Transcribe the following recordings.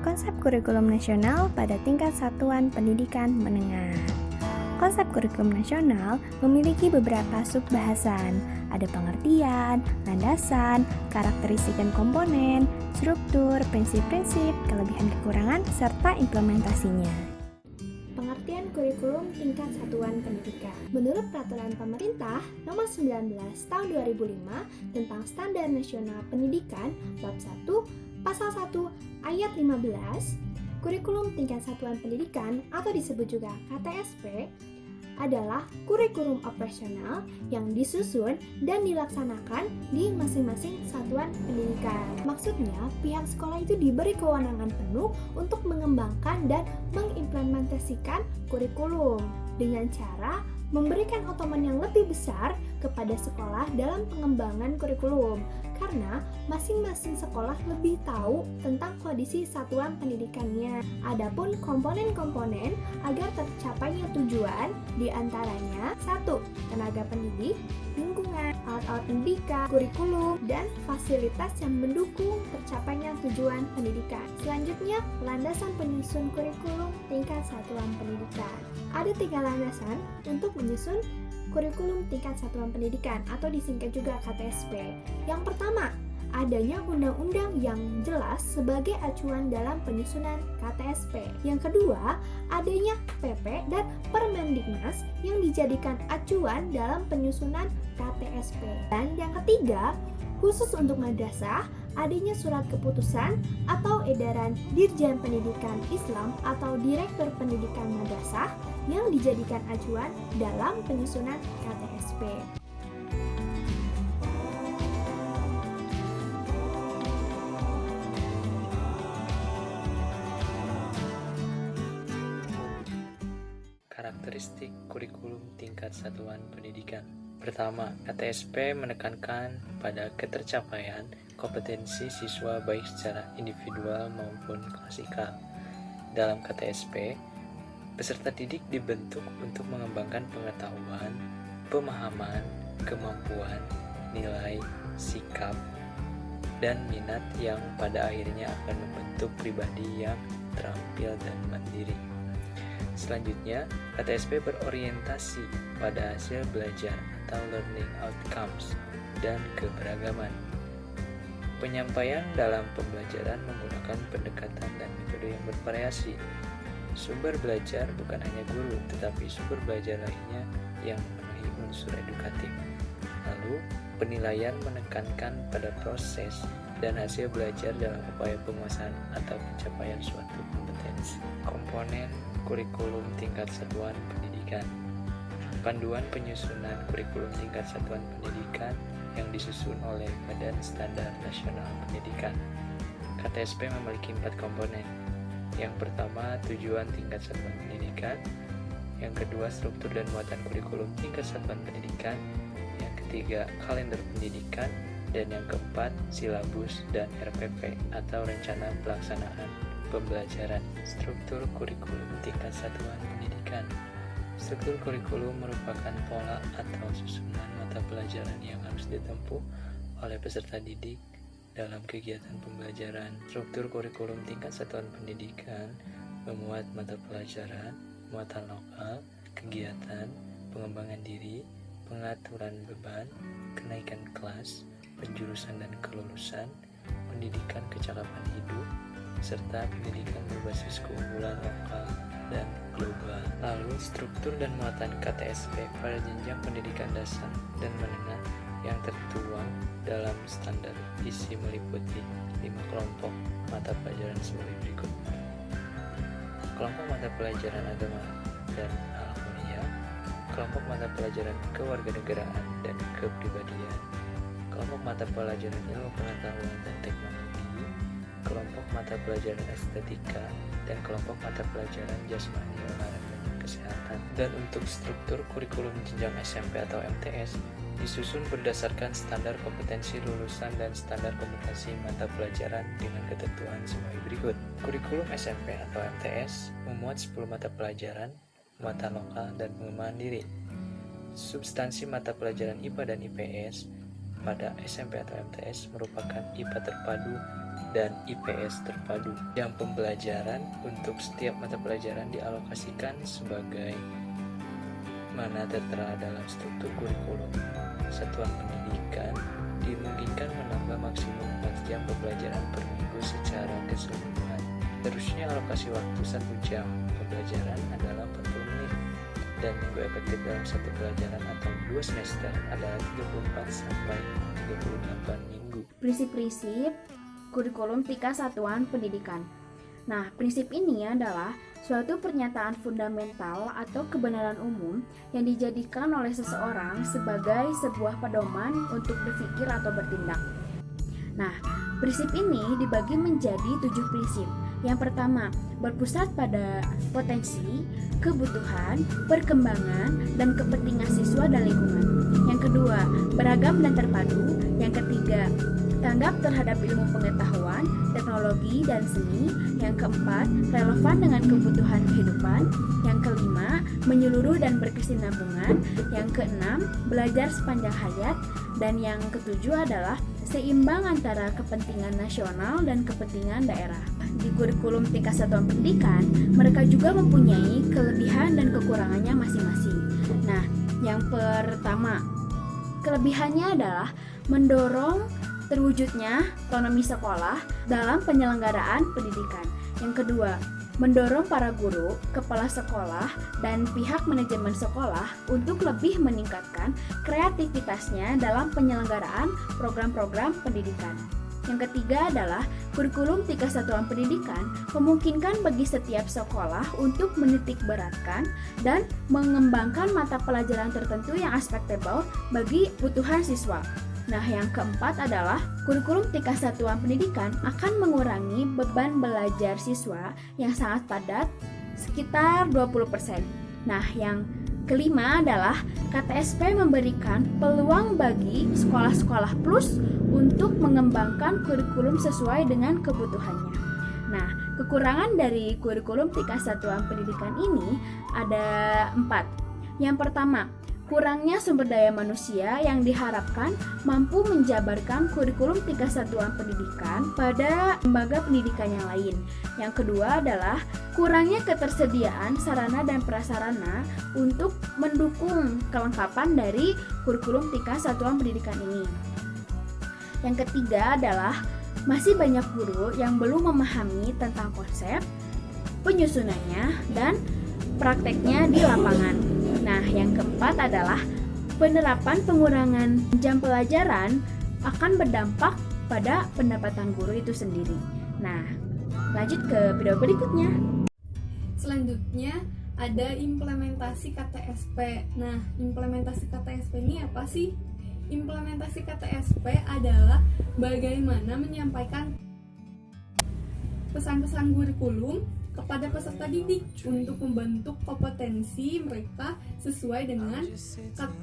konsep kurikulum nasional pada tingkat satuan pendidikan menengah. Konsep kurikulum nasional memiliki beberapa subbahasan. Ada pengertian, landasan, karakteristik dan komponen, struktur, prinsip-prinsip, kelebihan kekurangan, serta implementasinya. Pengertian kurikulum tingkat satuan pendidikan. Menurut Peraturan Pemerintah Nomor 19 Tahun 2005 tentang Standar Nasional Pendidikan Bab 1 Pasal 1 Ayat 15, kurikulum tingkat satuan pendidikan atau disebut juga KTSP adalah kurikulum operasional yang disusun dan dilaksanakan di masing-masing satuan pendidikan. Maksudnya, pihak sekolah itu diberi kewenangan penuh untuk mengembangkan dan mengimplementasikan kurikulum dengan cara memberikan otonomi yang lebih besar kepada sekolah dalam pengembangan kurikulum, karena masing-masing sekolah lebih tahu tentang kondisi satuan pendidikannya. Adapun komponen-komponen agar tercapainya tujuan diantaranya 1. Tenaga pendidik, lingkungan, alat-alat pendidikan, kurikulum, dan fasilitas yang mendukung tercapainya tujuan pendidikan. Selanjutnya, landasan penyusun kurikulum tingkat satuan pendidikan. Ada 3 landasan untuk menyusun kurikulum tingkat satuan pendidikan atau disingkat juga KTSP. Yang pertama, adanya undang-undang yang jelas sebagai acuan dalam penyusunan KTSP. Yang kedua, adanya PP dan Permendiknas yang dijadikan acuan dalam penyusunan KTSP. Dan yang ketiga, khusus untuk madrasah, adanya surat keputusan atau edaran Dirjen Pendidikan Islam atau Direktur Pendidikan Madrasah yang dijadikan acuan dalam penyusunan KTSP. Karakteristik kurikulum tingkat satuan pendidikan. Pertama, KTSP menekankan pada ketercapaian kompetensi siswa baik secara individual maupun klasikal. Dalam KTSP, peserta didik dibentuk untuk mengembangkan pengetahuan, pemahaman, kemampuan, nilai, sikap, dan minat yang pada akhirnya akan membentuk pribadi yang terampil dan mandiri. Selanjutnya, KTSP berorientasi pada hasil belajar atau learning outcomes dan keberagaman. Penyampaian dalam pembelajaran menggunakan pendekatan dan metode yang bervariasi. Sumber belajar bukan hanya guru, tetapi sumber belajar lainnya yang memenuhi unsur edukatif. Lalu, penilaian menekankan pada proses dan hasil belajar dalam upaya penguasaan atau pencapaian suatu kompetensi. Komponen kurikulum tingkat satuan pendidikan. Panduan penyusunan kurikulum tingkat satuan pendidikan yang disusun oleh Badan Standar Nasional Pendidikan. KTSP memiliki 4 komponen. Yang pertama, tujuan tingkat satuan pendidikan. Yang kedua, struktur dan muatan kurikulum tingkat satuan pendidikan. Yang ketiga, kalender pendidikan. Dan yang keempat, silabus dan RPP atau rencana pelaksanaan pembelajaran. Struktur kurikulum tingkat satuan pendidikan. Struktur kurikulum merupakan pola atau susunan mata pelajaran yang harus ditempuh oleh peserta didik dalam kegiatan pembelajaran. Struktur kurikulum tingkat satuan pendidikan memuat mata pelajaran, muatan lokal, kegiatan, pengembangan diri, pengaturan beban, kenaikan kelas, penjurusan dan kelulusan, pendidikan kecakapan hidup, serta pendidikan berbasis keunggulan lokal dan global. Lalu, struktur dan muatan KTSP pada jenjang pendidikan dasar dan menengah yang tertuang dalam standar isi meliputi 5 kelompok mata pelajaran sebagai berikut. Kelompok mata pelajaran agama dan alamiah, kelompok mata pelajaran kewarganegaraan dan kepribadian, kelompok mata pelajaran ilmu pengetahuan dan teknologi, kelompok mata pelajaran estetika, dan kelompok mata pelajaran jasmani, olahraga, dan kesehatan. Dan untuk struktur kurikulum jenjang SMP atau MTS disusun berdasarkan standar kompetensi lulusan dan standar kompetensi mata pelajaran dengan ketentuan sebagai berikut. Kurikulum SMP atau MTS memuat 10 mata pelajaran, muatan lokal, dan pengembangan diri. Substansi mata pelajaran IPA dan IPS pada SMP atau MTS merupakan IPA terpadu dan IPS terpadu, yang pembelajaran untuk setiap mata pelajaran dialokasikan sebagai mana tertera dalam struktur kurikulum. Satuan pendidikan dimungkinkan menambah maksimum 4 jam pembelajaran per minggu secara keseluruhan. Seterusnya alokasi waktu 1 jam pembelajaran adalah 40 menit dan minggu efektif dalam satu pelajaran atau 2 semester adalah 34 sampai 38 minggu. Prinsip-prinsip kurikulum tingkat satuan pendidikan. Nah, prinsip ini adalah suatu pernyataan fundamental atau kebenaran umum yang dijadikan oleh seseorang sebagai sebuah pedoman untuk berpikir atau bertindak. Nah, prinsip ini dibagi menjadi 7 prinsip. Yang pertama, berpusat pada potensi, kebutuhan, perkembangan, dan kepentingan siswa dan lingkungan. Yang kedua, beragam dan terpadu. Yang ketiga, tanggap terhadap ilmu pengetahuan, teknologi, dan seni. Yang keempat, relevan dengan kebutuhan kehidupan. Yang kelima, menyeluruh dan berkesinambungan. Yang keenam, belajar sepanjang hayat. Dan yang ketujuh adalah seimbang antara kepentingan nasional dan kepentingan daerah. Di kurikulum tingkat satuan pendidikan, mereka juga mempunyai kelebihan dan kekurangannya masing-masing. Nah, yang pertama, kelebihannya adalah mendorong terwujudnya otonomi sekolah dalam penyelenggaraan pendidikan. Yang kedua, mendorong para guru, kepala sekolah, dan pihak manajemen sekolah untuk lebih meningkatkan kreativitasnya dalam penyelenggaraan program-program pendidikan. Yang ketiga adalah kurikulum tingkat satuan pendidikan memungkinkan bagi setiap sekolah untuk menitik beratkan dan mengembangkan mata pelajaran tertentu yang aspektable bagi kebutuhan siswa. Nah, yang keempat adalah kurikulum tingkat satuan pendidikan akan mengurangi beban belajar siswa yang sangat padat sekitar 20%. Nah, yang kelima adalah KTSP memberikan peluang bagi sekolah-sekolah plus untuk mengembangkan kurikulum sesuai dengan kebutuhannya. Nah, kekurangan dari kurikulum tingkat satuan pendidikan ini ada 4. Yang pertama, kurangnya sumber daya manusia yang diharapkan mampu menjabarkan kurikulum tingkat satuan pendidikan pada lembaga pendidikan yang lain. Yang kedua adalah kurangnya ketersediaan sarana dan prasarana untuk mendukung kelengkapan dari kurikulum tingkat satuan pendidikan ini. Yang ketiga adalah masih banyak guru yang belum memahami tentang konsep, penyusunannya, dan prakteknya di lapangan. Nah, yang keempat adalah penerapan pengurangan jam pelajaran akan berdampak pada pendapatan guru itu sendiri. Nah, lanjut ke video berikutnya. Selanjutnya ada implementasi KTSP. Nah, implementasi KTSP ini apa sih? Implementasi KTSP adalah bagaimana menyampaikan pesan-pesan kurikulum kepada peserta didik untuk membentuk kompetensi mereka sesuai dengan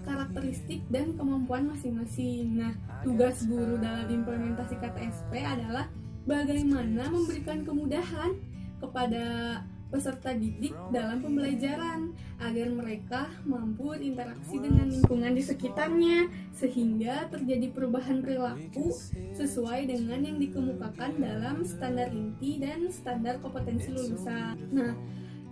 karakteristik dan kemampuan masing-masing. Nah, tugas guru dalam implementasi KTSP adalah bagaimana memberikan kemudahan kepada peserta didik dalam pembelajaran agar mereka mampu berinteraksi dengan lingkungan di sekitarnya sehingga terjadi perubahan perilaku sesuai dengan yang dikemukakan dalam standar inti dan standar kompetensi lulusan. Nah,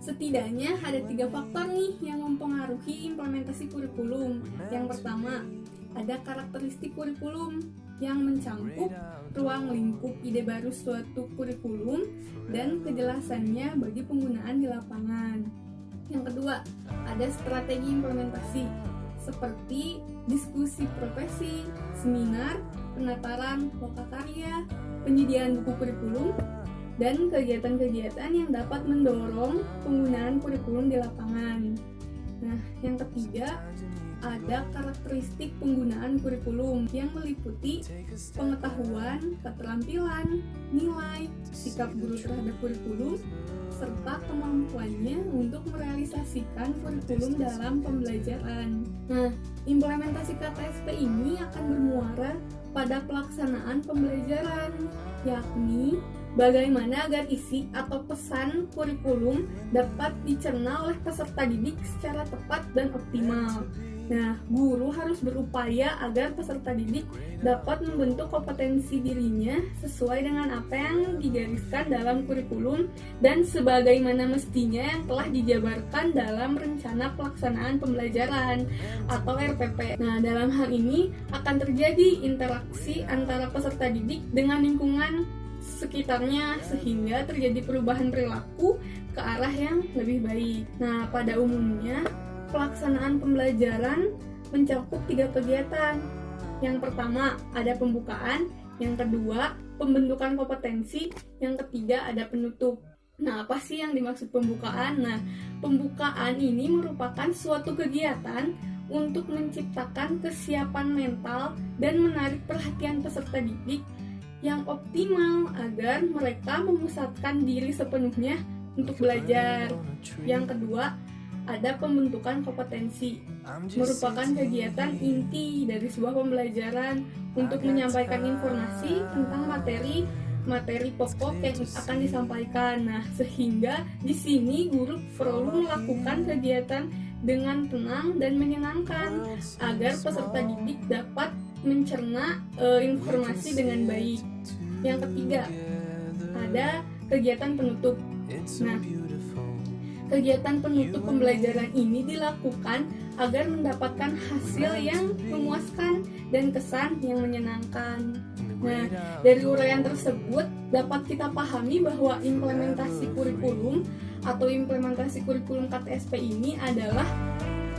setidaknya ada 3 faktor nih yang mempengaruhi implementasi kurikulum. Yang pertama, ada karakteristik kurikulum yang mencangkup ruang lingkup ide baru suatu kurikulum dan kejelasannya bagi penggunaan di lapangan. Yang kedua, ada strategi implementasi seperti diskusi profesi, seminar, penataran lokakarya, penyediaan buku kurikulum, dan kegiatan-kegiatan yang dapat mendorong penggunaan kurikulum di lapangan. Nah, yang ketiga, ada karakteristik penggunaan kurikulum yang meliputi pengetahuan, keterampilan, nilai, sikap guru terhadap kurikulum, serta kemampuannya untuk merealisasikan kurikulum dalam pembelajaran. Nah, implementasi KTSP ini akan bermuara pada pelaksanaan pembelajaran, yakni bagaimana agar isi atau pesan kurikulum dapat dicerna oleh peserta didik secara tepat dan optimal. Nah, guru harus berupaya agar peserta didik dapat membentuk kompetensi dirinya sesuai dengan apa yang digariskan dalam kurikulum dan sebagaimana mestinya yang telah dijabarkan dalam rencana pelaksanaan pembelajaran atau RPP. Nah, dalam hal ini akan terjadi interaksi antara peserta didik dengan lingkungan sekitarnya sehingga terjadi perubahan perilaku ke arah yang lebih baik. Nah, pada umumnya pelaksanaan pembelajaran mencakup 3 kegiatan. Yang pertama ada pembukaan, yang kedua pembentukan kompetensi, yang ketiga ada penutup. Nah, apa sih yang dimaksud pembukaan? Nah, pembukaan ini merupakan suatu kegiatan untuk menciptakan kesiapan mental dan menarik perhatian peserta didik yang optimal agar mereka memusatkan diri sepenuhnya untuk belajar. Yang kedua, ada pembentukan kompetensi, merupakan kegiatan inti dari sebuah pembelajaran untuk menyampaikan informasi tentang materi pokok yang akan disampaikan. Nah, sehingga di sini guru perlu melakukan kegiatan dengan tenang dan menyenangkan agar peserta didik dapat mencerna informasi dengan baik. Yang ketiga, ada kegiatan penutup. Nah, kegiatan penutup pembelajaran ini dilakukan agar mendapatkan hasil yang memuaskan dan kesan yang menyenangkan. Nah, dari uraian tersebut dapat kita pahami bahwa implementasi kurikulum atau implementasi kurikulum KTSP ini adalah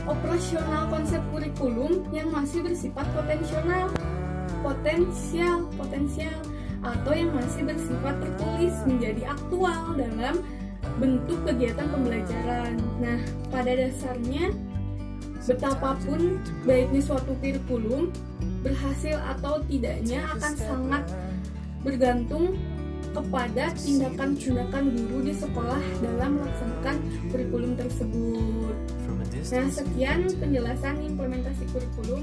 operasional konsep kurikulum yang masih bersifat potensial atau yang masih bersifat tertulis menjadi aktual dalam bentuk kegiatan pembelajaran. Nah, pada dasarnya betapapun baiknya suatu kurikulum berhasil atau tidaknya akan sangat bergantung kepada tindakan-tindakan guru di sekolah dalam melaksanakan kurikulum tersebut. Nah, sekian penjelasan implementasi kurikulum.